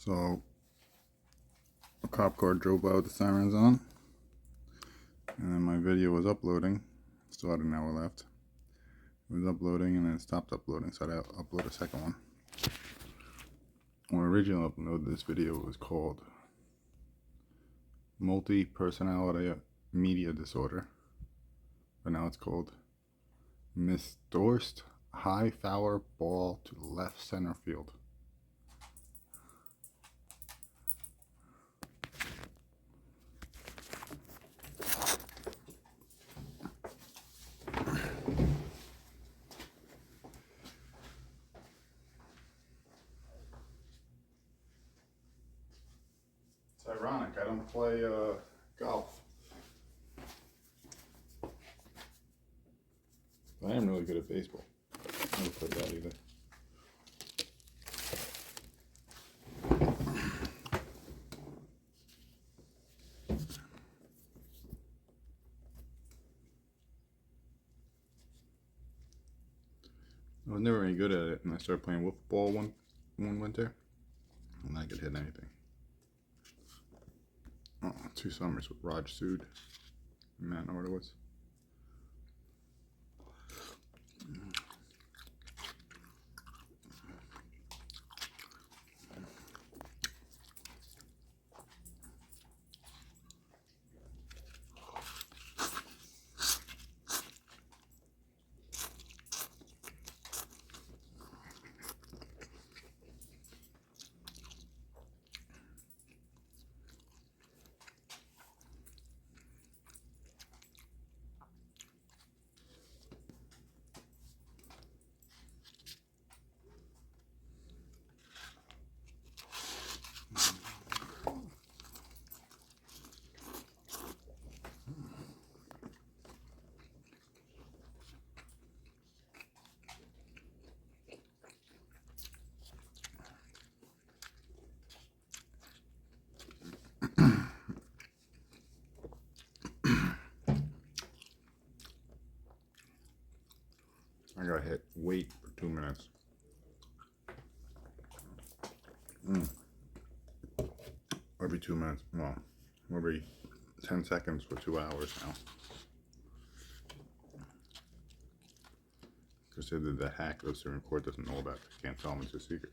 So a cop car drove by with the sirens on, and then my video was uploading. Still had an hour left. It was uploading and then it stopped uploading, so I had to upload a second one. When I originally uploaded this video, it was called Multi-Personality Media Disorder, but now it's called Misdorsed High Fouler Ball to Left Center Field. It's ironic, I don't play golf. I am really good at baseball. I don't play that either. I was never any good at it, and I started playing wiffle ball one winter, and I could hit anything. 2 summers with Raj Sood. Man, I don't know what it was. I got hit weight for 2 minutes. Every 2 minutes, well, every 10 seconds for 2 hours now. Because they did the hack the Supreme Court doesn't know about. They can't tell them it's a secret.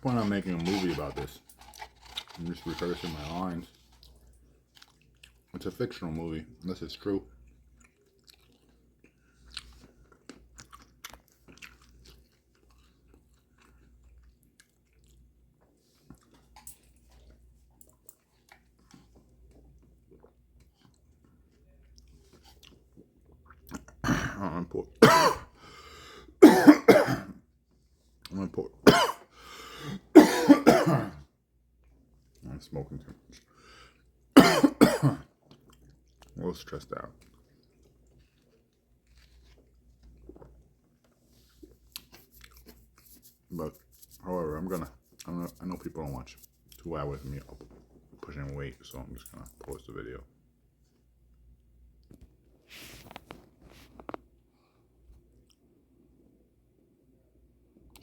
plan on making a movie about this. I'm just rehearsing my lines. It's a fictional movie, unless it's true. I'm poor. I'm poor. I'm smoking too much. A little stressed out. But, however, I know people don't watch 2 hours of me pushing weight, so I'm just gonna post the video.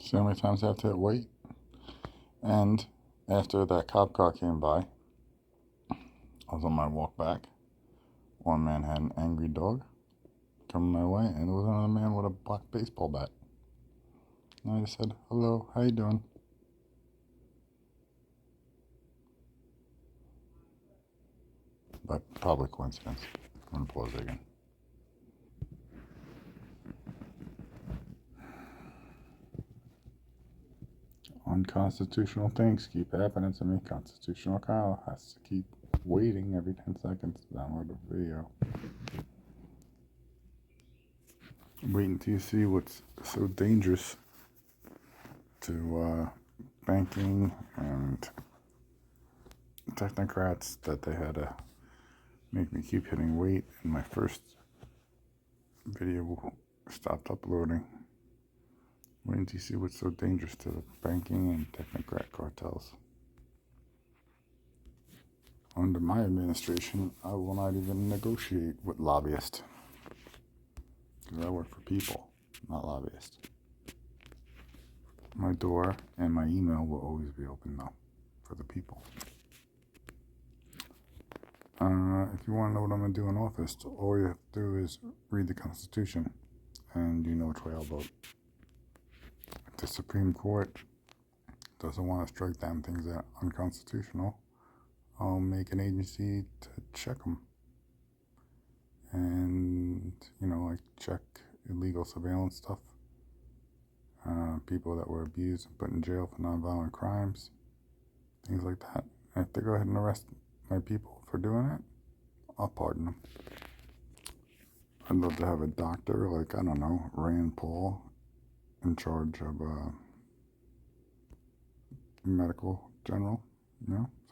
See how many times I have to hit weight? And after that cop car came by, I was on my walk back. One man had an angry dog coming my way, and there was another man with a black baseball bat. And I just said, "Hello, how you doing?" But probably coincidence. I'm gonna pause it again. Unconstitutional things keep happening to me. Constitutional Kyle has to keep waiting every 10 seconds to download a video. Wait until you see what's so dangerous to banking and technocrats that they had to make me keep hitting wait, and my first video stopped uploading. Wait until you see what's so dangerous to the banking and technocrat cartels. Under my administration, I will not even negotiate with lobbyists. Because I work for people, not lobbyists. My door and my email will always be open, though, for the people. If you want to know what I'm going to do in office, all you have to do is read the Constitution, and you know which way I'll vote. If the Supreme Court doesn't want to strike down things that are unconstitutional, I'll make an agency to check them. And, like check illegal surveillance stuff. People that were abused and put in jail for nonviolent crimes. Things like that. And if they go ahead and arrest my people for doing it, I'll pardon them. I'd love to have a doctor, like, I don't know, Rand Paul, in charge of medical general,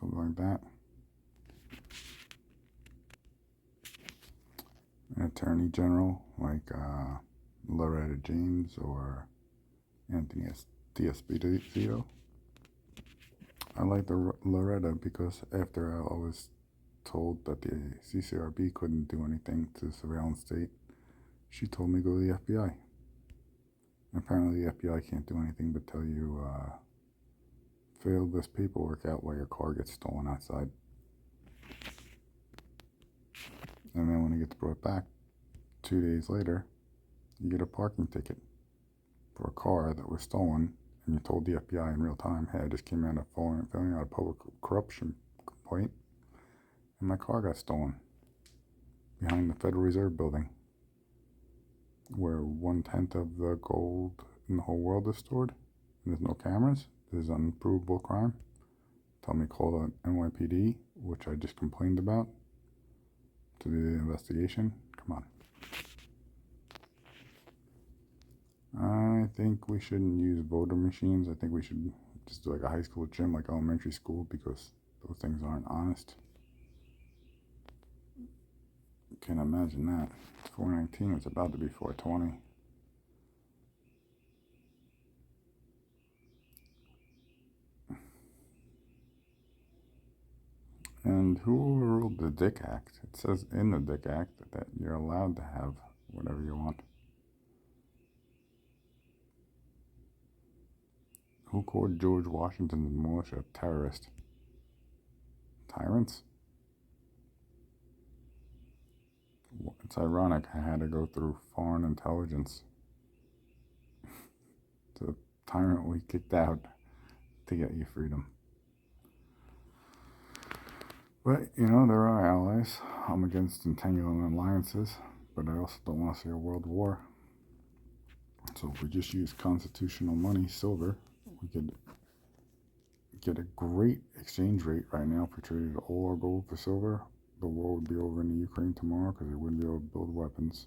something like that. An attorney general like Lauretta James or Anthony Theo. I like the Lauretta because after I was told that the CCRB couldn't do anything to the surveillance state, she told me to go to the FBI. Apparently the FBI can't do anything but tell you fill this paperwork out while your car gets stolen outside. And then when it gets brought back 2 days later, you get a parking ticket for a car that was stolen, and you told the FBI in real time, hey, I just came out of filling out a public corruption complaint, and my car got stolen behind the Federal Reserve building, where 1/10 of the gold in the whole world is stored, and there's no cameras. There's an unprovable crime. Tell me call the NYPD, which I just complained about, to do the investigation. Come on. I think we shouldn't use voter machines. I think we should just do like a high school gym, like elementary school, because those things aren't honest. Can't imagine that. It's 419, it's about to be 420. And who overruled the Dick Act? It says in the Dick Act that you're allowed to have whatever you want. Who called George Washington's militia a terrorist? Tyrants? It's ironic I had to go through foreign intelligence. The tyrant we kicked out to get you freedom. But, you know, there are allies. I'm against entangling alliances, but I also don't want to see a world war. So if we just use constitutional money, silver, we could get a great exchange rate right now if we traded all our gold for silver. The war would be over in the Ukraine tomorrow because they wouldn't be able to build weapons.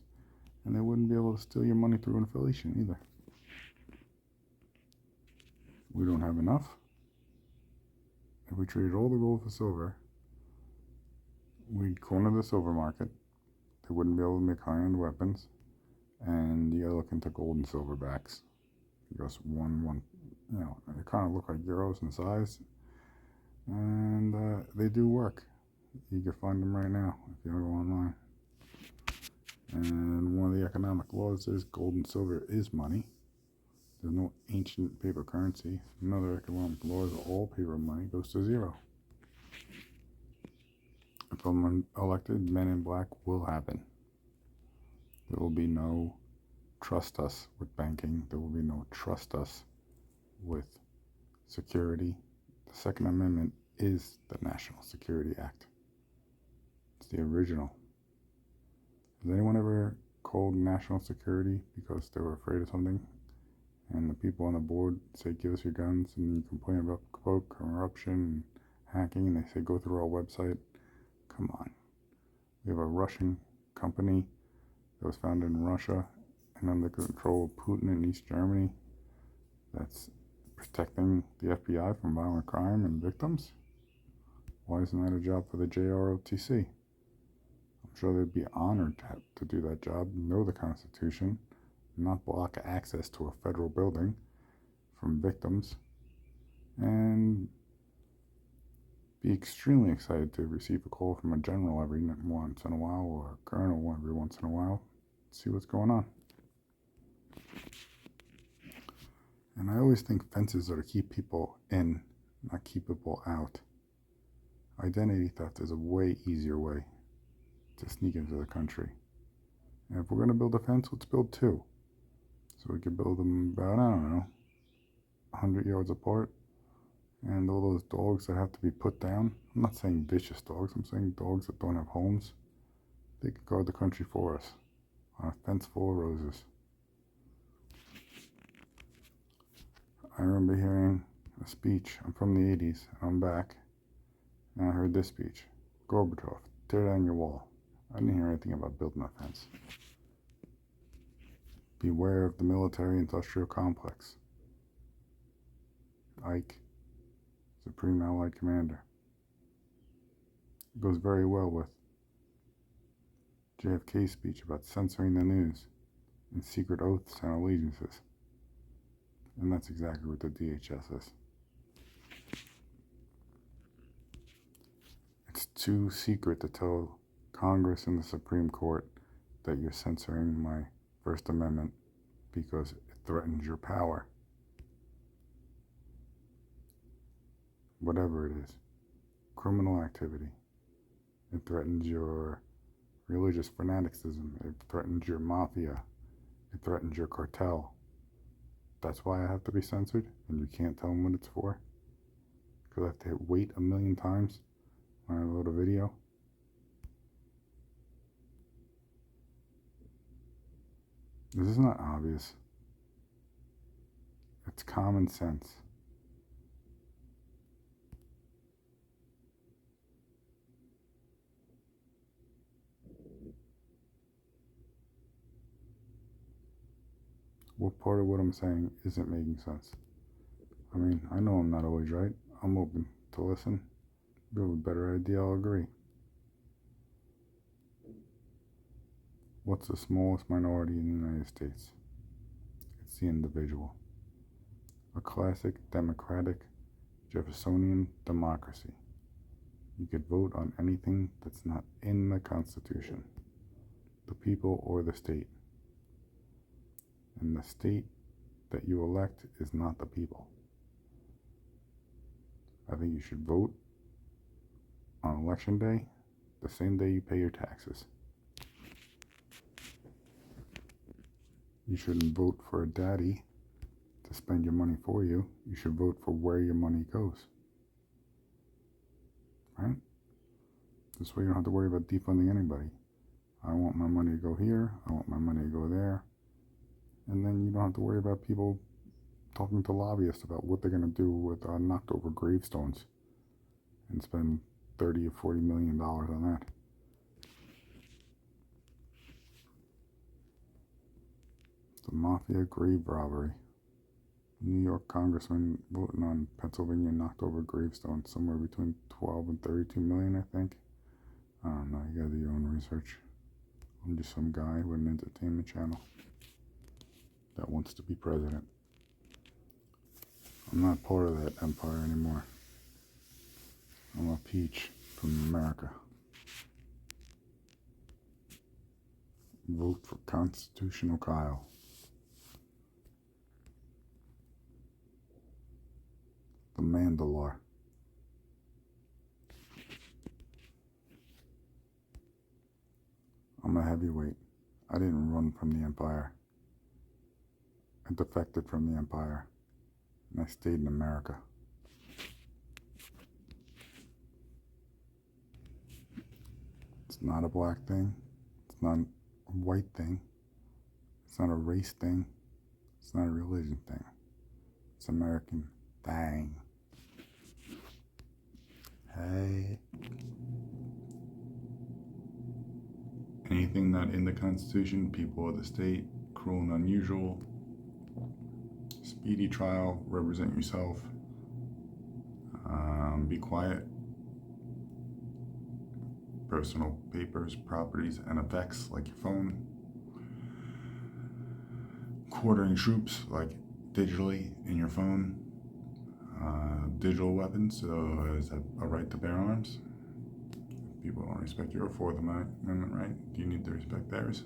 And they wouldn't be able to steal your money through inflation either. We don't have enough. If we traded all the gold for silver, we'd corner the silver market. They wouldn't be able to make high-end weapons. And you gotta look into gold and silver backs. Because one, you know, they kind of look like euros in size. And they do work. You can find them right now if you go online. And one of the economic laws is gold and silver is money. There's no ancient paper currency. Another economic law is all paper money goes to zero. If I'm elected, Men in Black will happen. There will be no trust us with banking. There will be no trust us with security. The Second Amendment is the National Security Act. It's the original. Has anyone ever called national security because they were afraid of something? And the people on the board say, give us your guns, and you complain about corruption and hacking, and they say, go through our website. Come on. We have a Russian company that was founded in Russia and under control of Putin in East Germany that's protecting the FBI from violent crime and victims. Why isn't that a job for the JROTC? I'm sure they'd be honored to do that job, know the Constitution, not block access to a federal building from victims, and be extremely excited to receive a call from a general every once in a while or a colonel every once in a while, see what's going on. And I always think fences are to keep people in, not keep people out. Identity theft is a way easier way to sneak into the country. And if we're going to build a fence, let's build two. So we could build them about, I don't know, 100 yards apart. And all those dogs that have to be put down, I'm not saying vicious dogs, I'm saying dogs that don't have homes, they could guard the country for us on a fence full of roses. I remember hearing a speech, I'm from the 80s, and I'm back, and I heard this speech, Gorbachev, tear down your wall. I didn't hear anything about building a fence. Beware of the military-industrial complex. Ike, Supreme Allied Commander. It goes very well with JFK's speech about censoring the news and secret oaths and allegiances. And that's exactly what the DHS is. It's too secret to tell Congress and the Supreme Court that you're censoring my First Amendment because it threatens your power. Whatever it is. Criminal activity. It threatens your religious fanaticism. It threatens your mafia. It threatens your cartel. That's why I have to be censored and you can't tell them what it's for? Because I have to wait 1 million times when I load a video? This is not obvious. It's common sense. What part of what I'm saying isn't making sense? I mean, I know I'm not always right. I'm open to listen. If you have a better idea, I'll agree. What's the smallest minority in the United States? It's the individual. A classic democratic Jeffersonian democracy. You could vote on anything that's not in the Constitution, the people or the state. And the state that you elect is not the people. I think you should vote on election day, the same day you pay your taxes. You shouldn't vote for a daddy to spend your money for you. You should vote for where your money goes. Right? This way you don't have to worry about defunding anybody. I want my money to go here. I want my money to go there. And then you don't have to worry about people talking to lobbyists about what they're going to do with knocked over gravestones and spend $30 or $40 million on that. The Mafia grave robbery. New York congressman voting on Pennsylvania knocked over gravestones, somewhere between 12 and 32 million, I think. I don't know, you gotta do your own research. I'm just some guy with an entertainment channel that wants to be president. I'm not part of that empire anymore. I'm a peach from America. Vote for Constitutional Kyle. The Mandalore. I'm a heavyweight. I didn't run from the empire. I defected from the empire. And I stayed in America. It's not a black thing. It's not a white thing. It's not a race thing. It's not a religion thing. It's American thing. Hey. Anything not in the Constitution, people of the state, cruel and unusual, speedy trial, represent yourself, be quiet, personal papers, properties, and effects like your phone, quartering troops like digitally in your phone, digital weapons, so is a right to bear arms. If people don't respect your Fourth Amendment right, you need to respect theirs.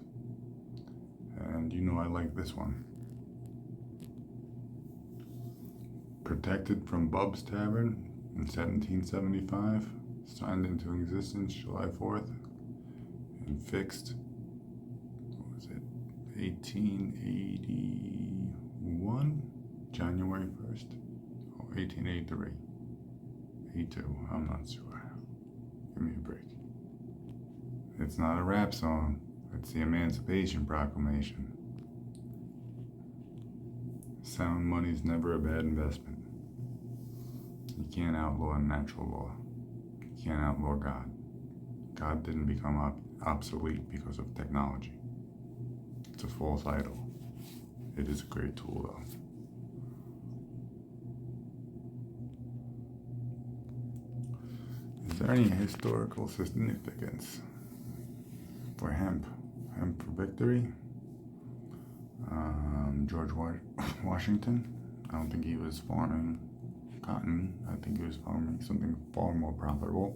And you know I like this one. Protected from Bub's Tavern in 1775, signed into existence July 4th, and fixed, what was it, 1881, January 1st, or 1883, 82, I'm not sure. Give me a break. It's not a rap song, it's the Emancipation Proclamation. Sound money's never a bad investment. You can't outlaw natural law. You can't outlaw God. God didn't become obsolete because of technology. It's a false idol. It is a great tool, though. Is there any historical significance for hemp? Hemp for victory? George Washington, I don't think he was farming cotton. I think he was farming something far more profitable.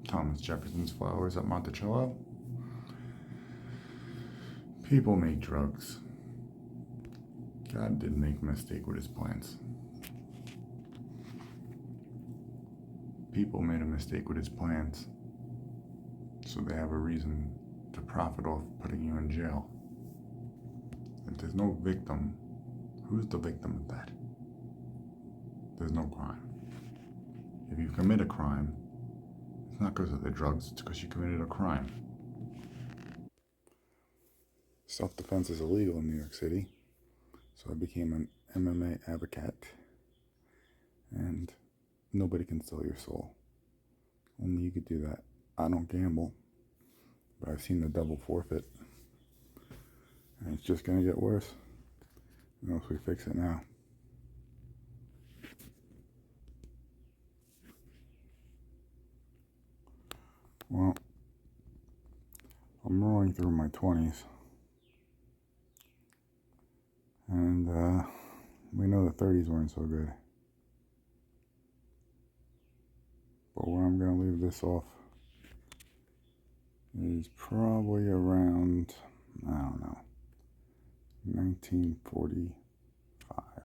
Thomas Jefferson's flowers at Monticello. People make drugs. God didn't make a mistake with his plans. People made a mistake with his plans, so they have a reason to profit off putting you in jail. If there's no victim, who's the victim of that? There's no crime. If you commit a crime, it's not because of the drugs, it's because you committed a crime. Self-defense is illegal in New York City, so I became an MMA advocate, and nobody can steal your soul. Only you could do that. I don't gamble, but I've seen the devil forfeit. And it's just going to get worse unless we fix it now. Well, I'm rolling through my 20s. And we know the 30s weren't so good. But where I'm going to leave this off is probably around, I don't know, 1940